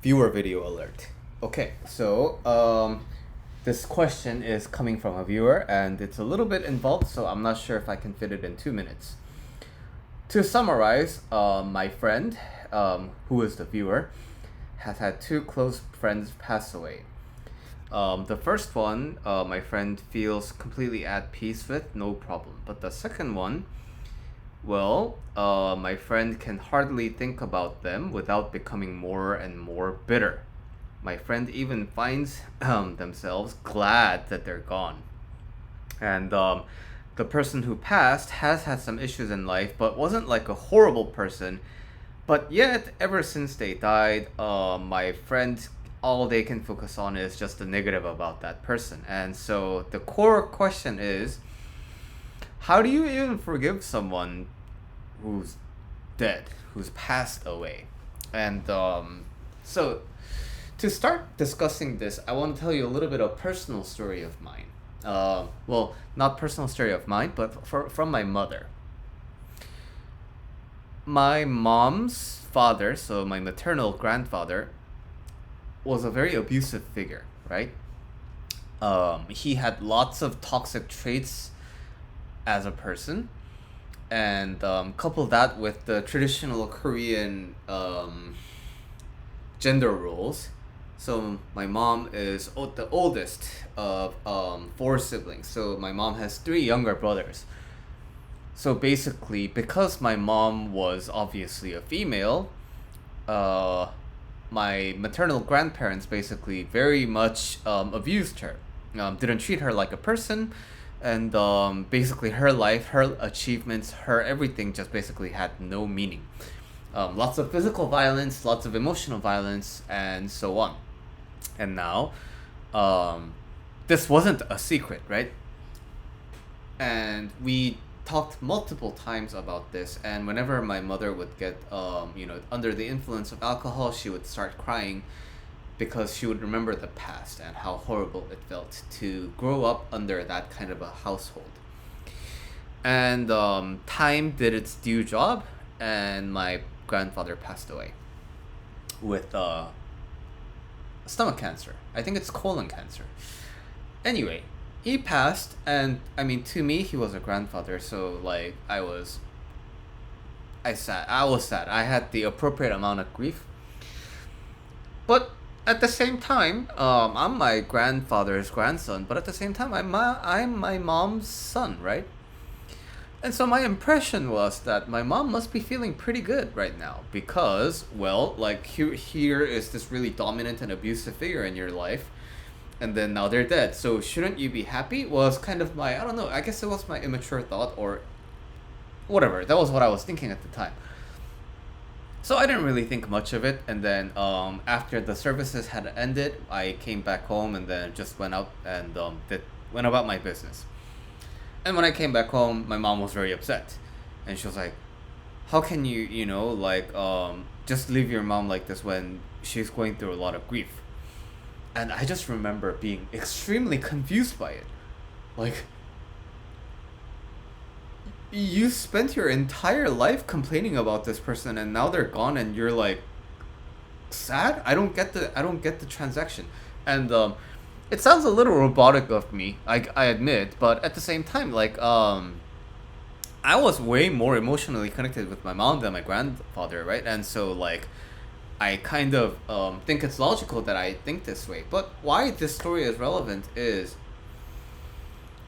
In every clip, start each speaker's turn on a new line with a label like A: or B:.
A: Viewer video alert. Okay, so this question is coming from a viewer and it's a little bit involved, so I'm not sure if I can fit it in 2 minutes. To summarize, my friend, who is the viewer, has had two close friends pass away. The first one, my friend feels completely at peace with, no problem. But the second one, well, my friend can hardly think about them without becoming more and more bitter. My friend even finds themselves glad that they're gone. And the person who passed has had some issues in life, but wasn't like a horrible person. But yet, ever since they died, my friend, all they can focus on is just the negative about that person. And so the core question is, how do you even forgive someone who's dead, who's passed away? And so to start discussing this, I want to tell you a little bit of personal story of mine. Well, not personal story of mine, but from my mother. My mom's father, so my maternal grandfather, was a very abusive figure, right? He had lots of toxic traits as a person, and couple that with the traditional Korean gender roles. So my mom is the oldest of four siblings. So my mom has three younger brothers. So basically, because my mom was obviously a female, my maternal grandparents basically very much abused her, didn't treat her like a person, and basically her life, her achievements, her everything just basically had no meaning. Lots of physical violence, lots of emotional violence, and so on. And now, this wasn't a secret, right? And we talked multiple times about this, and whenever my mother would get under the influence of alcohol, she would start crying because she would remember the past and how horrible it felt to grow up under that kind of a household. And time did its due job, and my grandfather passed away with stomach cancer. I think it's colon cancer. Anyway, he passed, and I mean, to me, he was a grandfather, so like I was sad. I had the appropriate amount of grief. But at the same time, I'm my grandfather's grandson, but at the same time, I'm my mom's son, right? And so my impression was that my mom must be feeling pretty good right now because, well, like here is this really dominant and abusive figure in your life, and then now they're dead. So shouldn't you be happy? Was kind of my, I don't know, I guess it was my immature thought or whatever. That was what I was thinking at the time. So I didn't really think much of it, and then after the services had ended, I came back home and then just went out and went about my business. And when I came back home, my mom was very upset, and she was like, "How can you, just leave your mom like this when she's going through a lot of grief?" And I just remember being extremely confused by it, like. You spent your entire life complaining about this person and now they're gone and you're like sad? I don't get the transaction. And it sounds a little robotic of me, I admit, but at the same time, like I was way more emotionally connected with my mom than my grandfather, right? And so like I kind of think it's logical that I think this way. But why this story is relevant is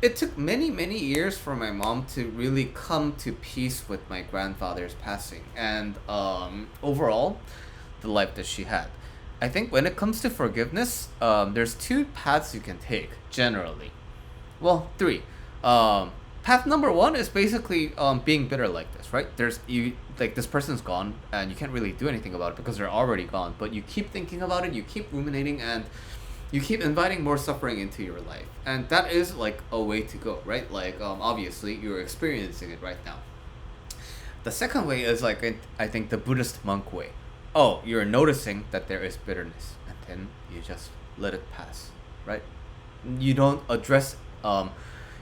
A: it took many, many years for my mom to really come to peace with my grandfather's passing and overall, the life that she had. I think when it comes to forgiveness, there's two paths you can take, generally. Well, three. Path number one is basically being bitter like this, right? Like this person's gone and you can't really do anything about it because they're already gone, but you keep thinking about it, you keep ruminating, and you keep inviting more suffering into your life, and that is like a way to go, right? Like obviously you're experiencing it right now. The second way is like I think the Buddhist monk way. Oh, you're noticing that there is bitterness, and then you just let it pass, right? You don't address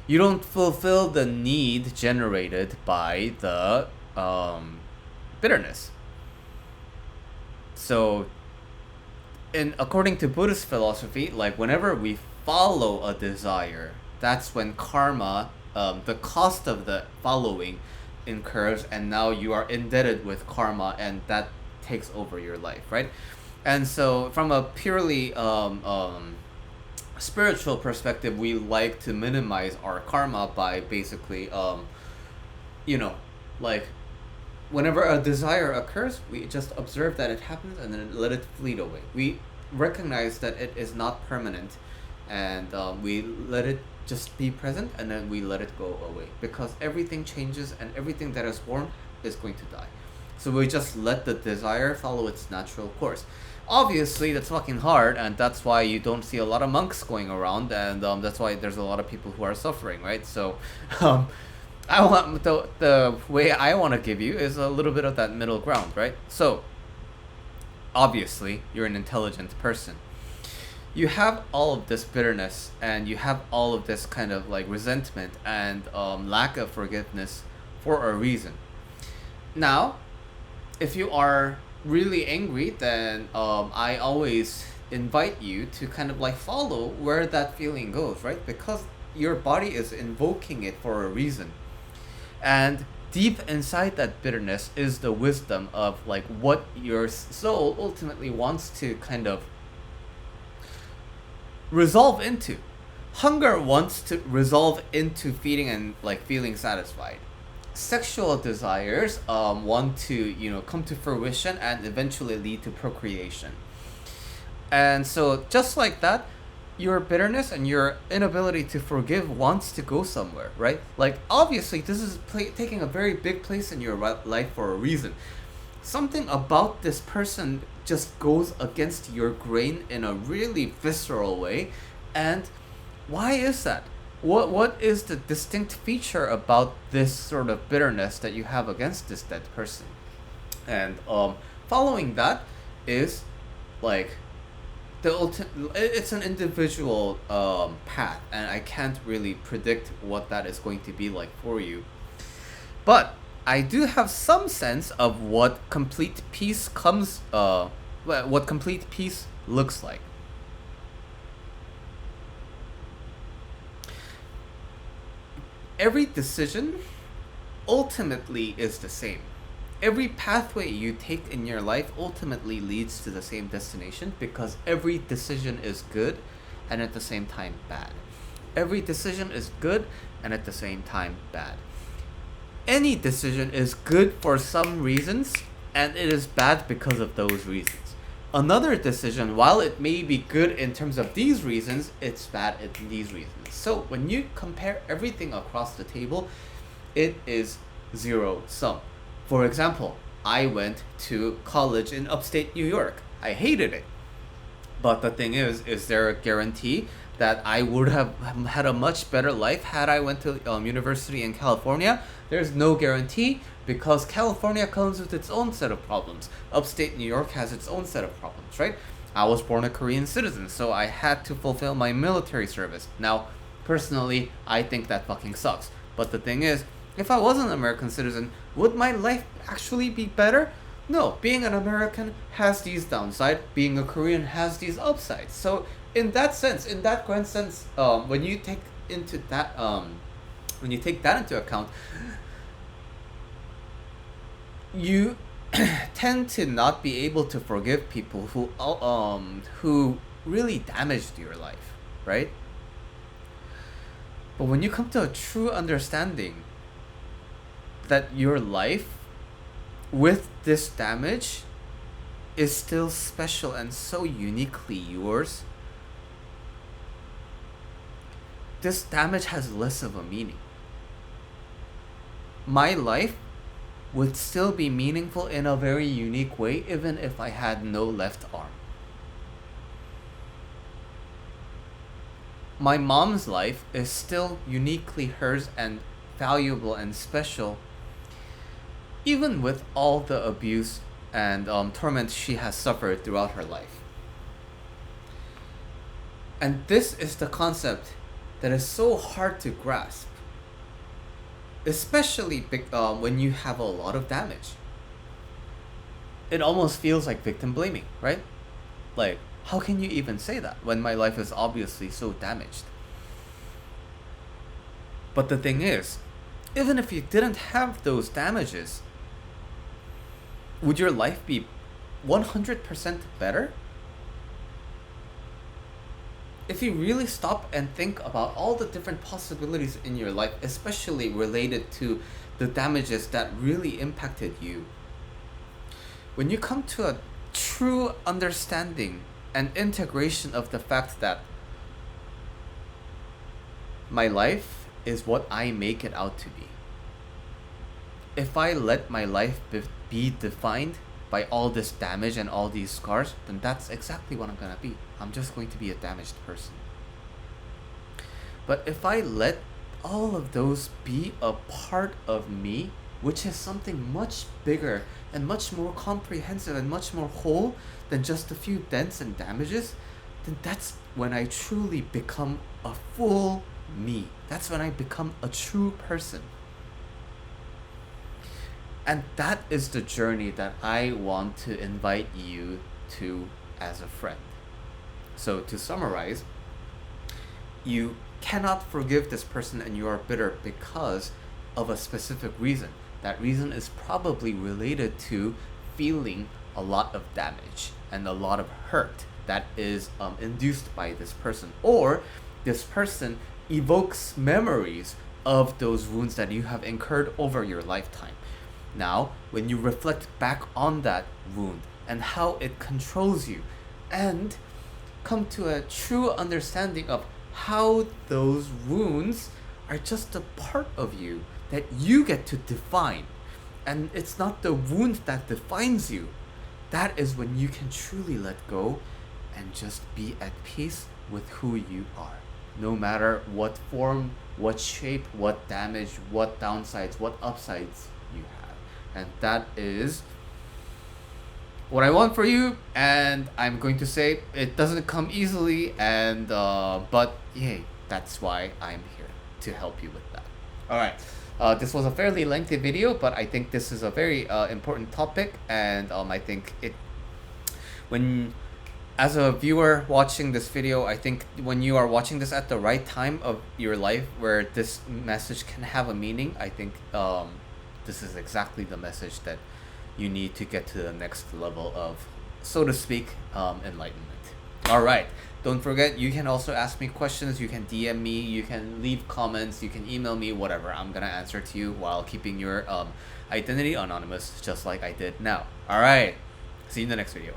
A: you don't fulfill the need generated by the bitterness. So in according to Buddhist philosophy, like whenever we follow a desire, that's when karma, the cost of the following, incurs, and now you are indebted with karma, and that takes over your life, right? And so, from a purely spiritual perspective, we like to minimize our karma by basically, you know, like whenever a desire occurs, we just observe that it happens and then let it fleet away. We recognize that it is not permanent, and we let it just be present, and then we let it go away, because everything changes and everything that is born is going to die. So we just let the desire follow its natural course. Obviously, that's fucking hard, and that's why you don't see a lot of monks going around, and that's why there's a lot of people who are suffering, right? So, I want the way I want to give you is a little bit of that middle ground, right? So, obviously, you're an intelligent person. You have all of this bitterness, and you have all of this kind of like resentment and lack of forgiveness for a reason. Now, if you are really angry, then I always invite you to kind of like follow where that feeling goes, right? Because your body is invoking it for a reason. And deep inside that bitterness is the wisdom of like what your soul ultimately wants to kind of resolve into. Hunger wants to resolve into feeding and like feeling satisfied. Sexual desires want to come to fruition and eventually lead to procreation. And so just like that, your bitterness and your inability to forgive wants to go somewhere, right? Like obviously this is taking a very big place in your life for a reason. Something about this person just goes against your grain in a really visceral way. And why is that? What is the distinct feature about this sort of bitterness that you have against this dead person? And following that is like it's an individual path, and I can't really predict what that is going to be like for you. But I do have some sense of what complete peace what complete peace looks like. Every decision ultimately is the same. Every pathway you take in your life ultimately leads to the same destination, because every decision is good and at the same time bad. Every decision is good and at the same time bad. Any decision is good for some reasons, and it is bad because of those reasons. Another decision, while it may be good in terms of these reasons, it's bad in these reasons. So when you compare everything across the table, it is zero sum. For example, I went to college in upstate New York. I hated it. But the thing is there a guarantee that I would have had a much better life had I went to university in California? There's no guarantee, because California comes with its own set of problems. Upstate New York has its own set of problems, right? I was born a Korean citizen, so I had to fulfill my military service. Now, personally, I think that fucking sucks. But the thing is, if I was an American citizen, would my life actually be better? No, being an American has these downsides, being a Korean has these upsides. So in that sense, in that grand sense, when you take that into account, you tend to not be able to forgive people who really damaged your life, right? But when you come to a true understanding that your life with this damage is still special and so uniquely yours, this damage has less of a meaning. My life would still be meaningful in a very unique way, even if I had no left arm. My mom's life is still uniquely hers and valuable and special, even with all the abuse and torment she has suffered throughout her life. And this is the concept that is so hard to grasp, especially when you have a lot of damage. It almost feels like victim blaming, right? Like, How can you even say that when my life is obviously so damaged? But the thing is, even if you didn't have those damages, would your life be 100% better? If you really stop and think about all the different possibilities in your life, especially related to the damages that really impacted you, when you come to a true understanding and integration of the fact that my life is what I make it out to be. If I let my life be defined by all this damage and all these scars, then that's exactly what I'm gonna be. I'm just going to be a damaged person. But if I let all of those be a part of me, which is something much bigger and much more comprehensive and much more whole than just a few dents and damages, then that's when I truly become a full me. That's when I become a true person. And that is the journey that I want to invite you to as a friend. So to summarize, you cannot forgive this person and you are bitter because of a specific reason. That reason is probably related to feeling a lot of damage and a lot of hurt that is induced by this person, or this person evokes memories of those wounds that you have incurred over your lifetime. Now, when you reflect back on that wound and how it controls you, and come to a true understanding of how those wounds are just a part of you that you get to define, and it's not the wound that defines you, that is when you can truly let go and just be at peace with who you are. No matter what form, what shape, what damage, what downsides, what upsides you have. And that is what I want for you, and I'm going to say it doesn't come easily, and but yay, that's why I'm here to help you with that. All right, this was a fairly lengthy video, but I think this is a very important topic, and I think it, when as a viewer watching this video, I think when you are watching this at the right time of your life where this message can have a meaning, I think this is exactly the message that you need to get to the next level of, so to speak, enlightenment. All right. Don't forget, you can also ask me questions. You can DM me. You can leave comments. You can email me, whatever. I'm going to answer to you while keeping your identity anonymous, just like I did now. All right. See you in the next video.